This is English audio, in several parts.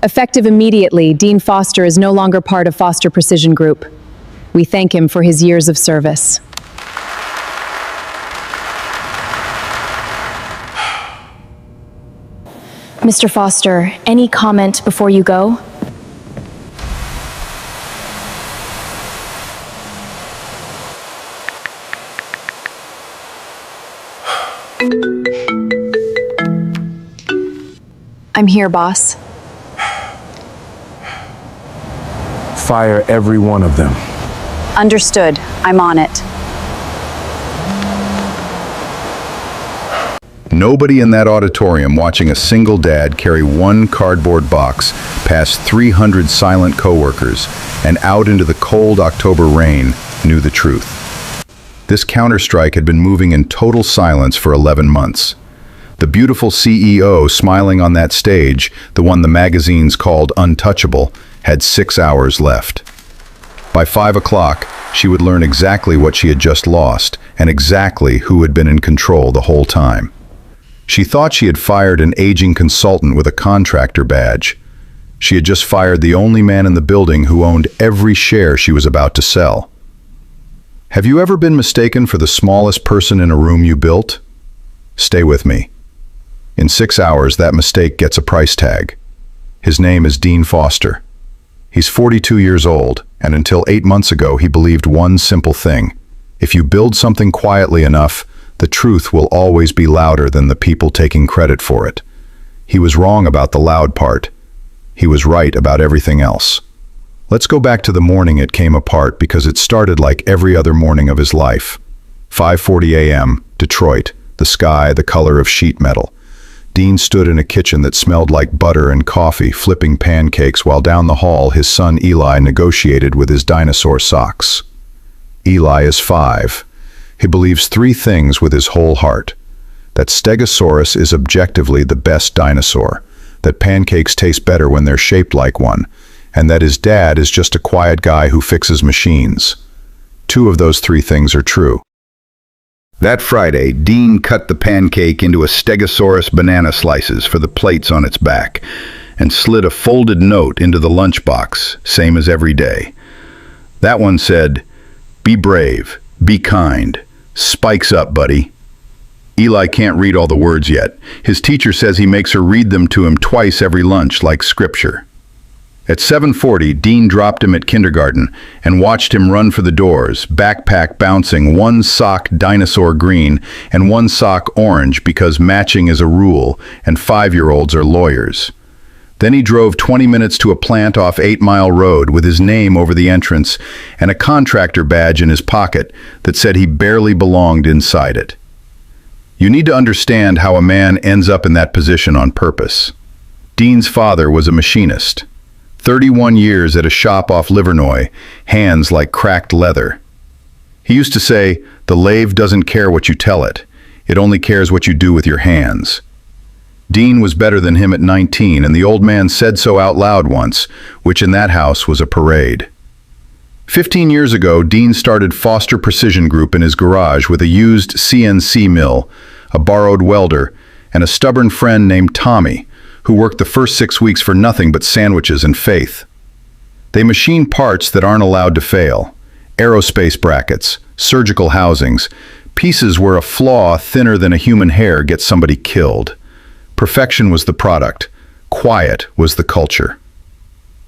Effective immediately, Dean Foster is no longer part of Foster Precision Group. We thank him for his years of service. Mr. Foster, any comment before you go? I'm here, boss. Fire every one of them. Understood. I'm on it. Nobody in that auditorium watching a single dad carry one cardboard box past 300 silent coworkers and out into the cold October rain knew the truth. This counterstrike had been moving in total silence for 11 months. The beautiful CEO smiling on that stage, the one the magazines called untouchable, had 6 hours left. By 5 o'clock, she would learn exactly what she had just lost and exactly who had been in control the whole time. She thought she had fired an aging consultant with a contractor badge. She had just fired the only man in the building who owned every share she was about to sell. Have you ever been mistaken for the smallest person in a room you built? Stay with me. In 6 hours, that mistake gets a price tag. His name is Dean Foster. He's 42 years old, and until 8 months ago, he believed one simple thing. If you build something quietly enough, the truth will always be louder than the people taking credit for it. He was wrong about the loud part. He was right about everything else. Let's go back to the morning it came apart, because it started like every other morning of his life. 5:40 a.m., Detroit, the sky the color of sheet metal. Dean stood in a kitchen that smelled like butter and coffee, flipping pancakes while down the hall his son Eli negotiated with his dinosaur socks. Eli is 5. He believes 3 things with his whole heart: that Stegosaurus is objectively the best dinosaur, that pancakes taste better when they're shaped like one, and that his dad is just a quiet guy who fixes machines. 2 of those 3 things are true. That Friday, Dean cut the pancake into a Stegosaurus banana slices for the plates on its back and slid a folded note into the lunchbox, same as every day. That one said, "Be brave, be kind, spikes up, buddy." Eli can't read all the words yet. His teacher says he makes her read them to him twice every lunch, like scripture. At 7:40, Dean dropped him at kindergarten and watched him run for the doors, backpack bouncing, one sock dinosaur green and one sock orange because matching is a rule and 5-year-olds are lawyers. Then he drove 20 minutes to a plant off 8 Mile Road with his name over the entrance and a contractor badge in his pocket that said he barely belonged inside it. You need to understand how a man ends up in that position on purpose. Dean's father was a machinist. 31 years at a shop off Livernois, hands like cracked leather. He used to say, "The lathe doesn't care what you tell it. It only cares what you do with your hands." Dean was better than him at 19, and the old man said so out loud once, which in that house was a parade. 15 years ago, Dean started Foster Precision Group in his garage with a used CNC mill, a borrowed welder, and a stubborn friend named Tommy, who worked the first 6 weeks for nothing but sandwiches and faith. They machine parts that aren't allowed to fail. Aerospace brackets, surgical housings, pieces where a flaw thinner than a human hair gets somebody killed. Perfection was the product. Quiet was the culture.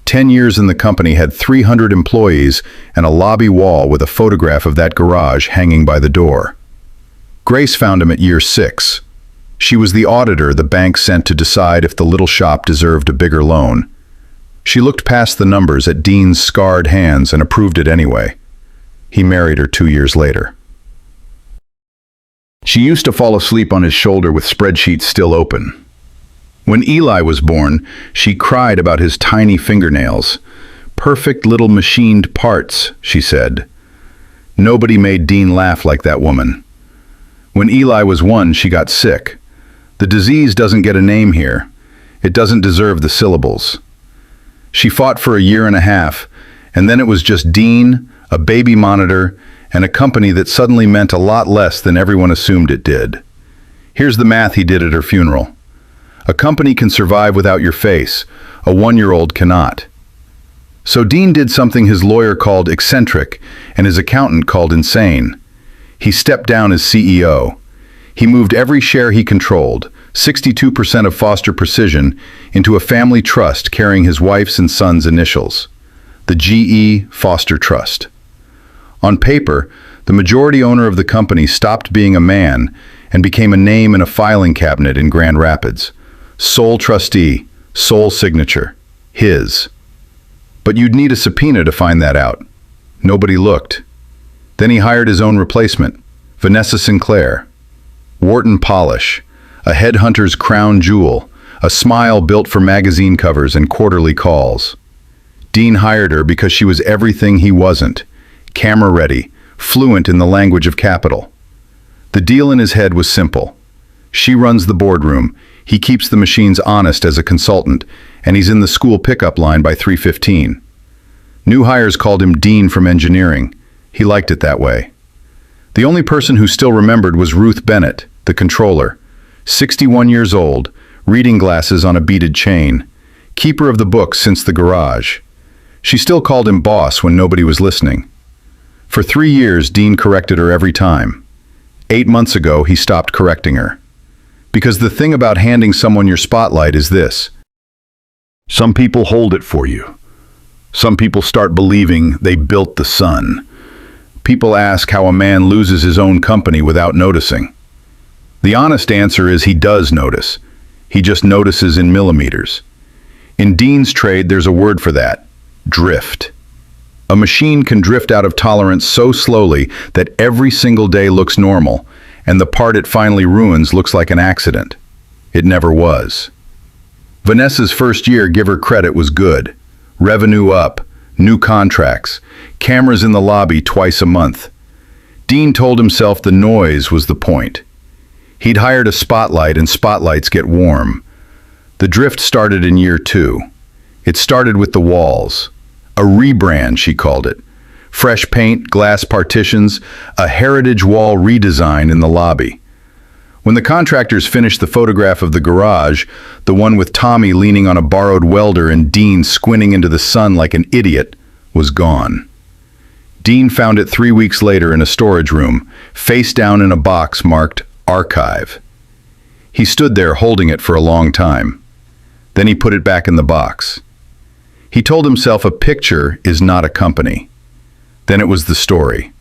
10 years in the company had 300 employees and a lobby wall with a photograph of that garage hanging by the door. Grace found him at year 6. She was the auditor the bank sent to decide if the little shop deserved a bigger loan. She looked past the numbers at Dean's scarred hands and approved it anyway. He married her 2 years later. She used to fall asleep on his shoulder with spreadsheets still open. When Eli was born, she cried about his tiny fingernails. "Perfect little machined parts," she said. Nobody made Dean laugh like that woman. When Eli was 1, she got sick. The disease doesn't get a name here. It doesn't deserve the syllables. She fought for a year and a half, and then it was just Dean, a baby monitor, and a company that suddenly meant a lot less than everyone assumed it did. Here's the math he did at her funeral. A company can survive without your face. A 1-year-old cannot. So Dean did something his lawyer called eccentric and his accountant called insane. He stepped down as CEO. He moved every share he controlled, 62% of Foster Precision, into a family trust carrying his wife's and son's initials, the GE Foster Trust. On paper, the majority owner of the company stopped being a man and became a name in a filing cabinet in Grand Rapids. Sole trustee, sole signature, his. But you'd need a subpoena to find that out. Nobody looked. Then he hired his own replacement, Vanessa Sinclair. Wharton polish, a headhunter's crown jewel, a smile built for magazine covers and quarterly calls. Dean hired her because she was everything he wasn't, camera-ready, fluent in the language of capital. The deal in his head was simple. She runs the boardroom, he keeps the machines honest as a consultant, and he's in the school pickup line by 3:15. New hires called him Dean from engineering. He liked it that way. The only person who still remembered was Ruth Bennett, the controller, 61 years old, reading glasses on a beaded chain, keeper of the books since the garage. She still called him boss when nobody was listening. For 3 years, Dean corrected her every time. 8 months ago, he stopped correcting her. Because the thing about handing someone your spotlight is this. Some people hold it for you. Some people start believing they built the sun. People ask how a man loses his own company without noticing. The honest answer is he does notice. He just notices in millimeters. In Dean's trade, there's a word for that: drift. A machine can drift out of tolerance so slowly that every single day looks normal, and the part it finally ruins looks like an accident. It never was. Vanessa's first year, give her credit, was good. Revenue up, new contracts, cameras in the lobby twice a month. Dean told himself the noise was the point. He'd hired a spotlight, and spotlights get warm. The drift started in year 2. It started with the walls. A rebrand, she called it. Fresh paint, glass partitions, a heritage wall redesign in the lobby. When the contractors finished the photograph of the garage, the one with Tommy leaning on a borrowed welder and Dean squinting into the sun like an idiot, was gone. Dean found it 3 weeks later in a storage room, face down in a box marked Archive. He stood there holding it for a long time. Then he put it back in the box. He told himself a picture is not a company. Then it was the story.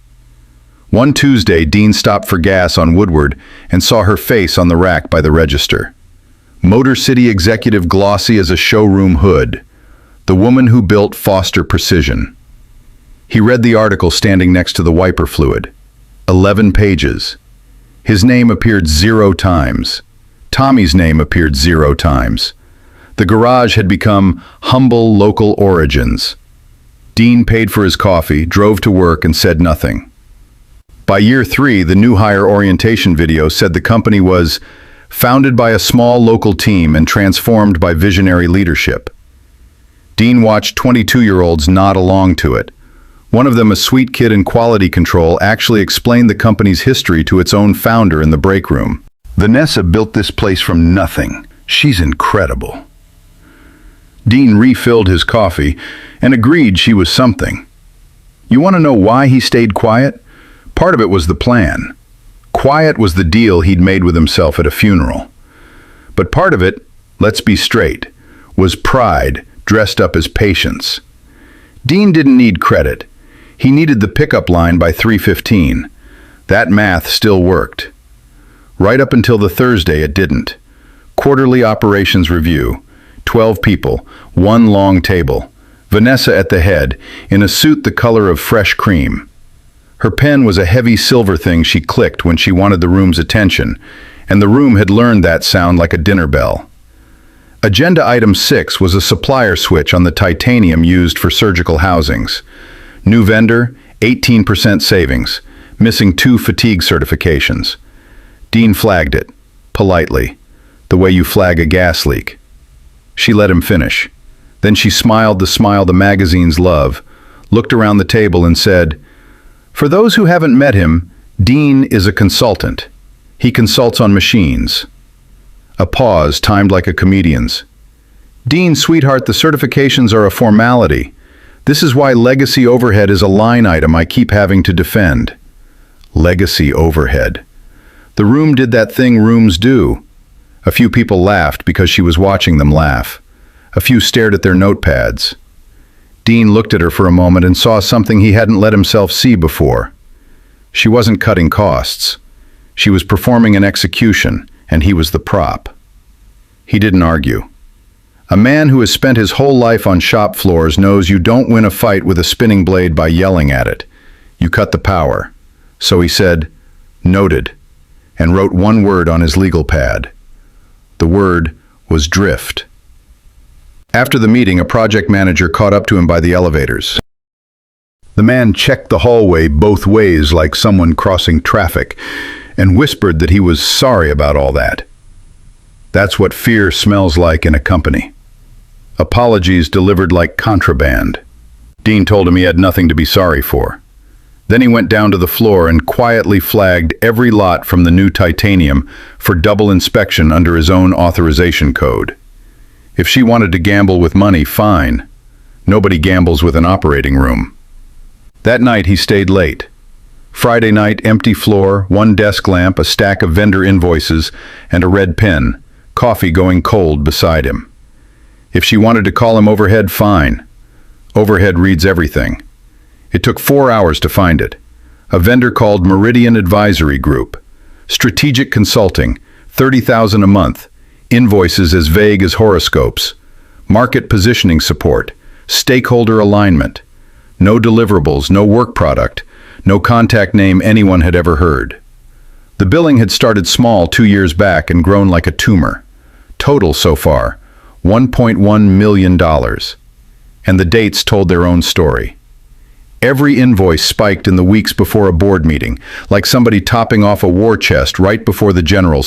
One Tuesday, Dean stopped for gas on Woodward and saw her face on the rack by the register. Motor City Executive, glossy as a showroom hood. The woman who built Foster Precision. He read the article standing next to the wiper fluid. 11 pages. His name appeared 0 times. Tommy's name appeared 0 times. The garage had become humble local origins. Dean paid for his coffee, drove to work, and said nothing. By year 3, the new hire orientation video said the company was founded by a small local team and transformed by visionary leadership. Dean watched 22-year-olds nod along to it. One of them, a sweet kid in quality control, actually explained the company's history to its own founder in the break room. Vanessa built this place from nothing. She's incredible. Dean refilled his coffee and agreed she was something. You want to know why he stayed quiet? Part of it was the plan. Quiet was the deal he'd made with himself at a funeral. But part of it, let's be straight, was pride dressed up as patience. Dean didn't need credit. He needed the pickup line by 3:15. That math still worked. Right up until the Thursday, it didn't. Quarterly operations review. 12 people, 1 long table. Vanessa at the head, in a suit the color of fresh cream. Her pen was a heavy silver thing she clicked when she wanted the room's attention, and the room had learned that sound like a dinner bell. Agenda item 6 was a supplier switch on the titanium used for surgical housings. New vendor, 18% savings, missing 2 fatigue certifications. Dean flagged it, politely, the way you flag a gas leak. She let him finish. Then she smiled the smile the magazines love, looked around the table and said, "For those who haven't met him, Dean is a consultant. He consults on machines." A pause timed like a comedian's. Dean, sweetheart, the certifications are a formality. This is why legacy overhead is a line item I keep having to defend. Legacy overhead. The room did that thing rooms do. A few people laughed because she was watching them laugh. A few stared at their notepads. Dean looked at her for a moment and saw something he hadn't let himself see before. She wasn't cutting costs. She was performing an execution, and he was the prop. He didn't argue. A man who has spent his whole life on shop floors knows you don't win a fight with a spinning blade by yelling at it. You cut the power. So he said, "Noted," and wrote one word on his legal pad. The word was drift. After the meeting, a project manager caught up to him by the elevators. The man checked the hallway both ways like someone crossing traffic and whispered that he was sorry about all that. That's what fear smells like in a company. Apologies delivered like contraband. Dean told him he had nothing to be sorry for. Then he went down to the floor and quietly flagged every lot from the new titanium for double inspection under his own authorization code. If she wanted to gamble with money, fine. Nobody gambles with an operating room. That night he stayed late. Friday night, empty floor, one desk lamp, a stack of vendor invoices, and a red pen, coffee going cold beside him. If she wanted to call him overhead, fine. Overhead reads everything. It took 4 hours to find it. A vendor called Meridian Advisory Group. Strategic consulting, $30,000 a month. Invoices as vague as horoscopes. Market positioning support. Stakeholder alignment. No deliverables, no work product. No contact name anyone had ever heard. The billing had started small 2 years back and grown like a tumor. Total so far, $1.1 million. And the dates told their own story. Every invoice spiked in the weeks before a board meeting, like somebody topping off a war chest right before the general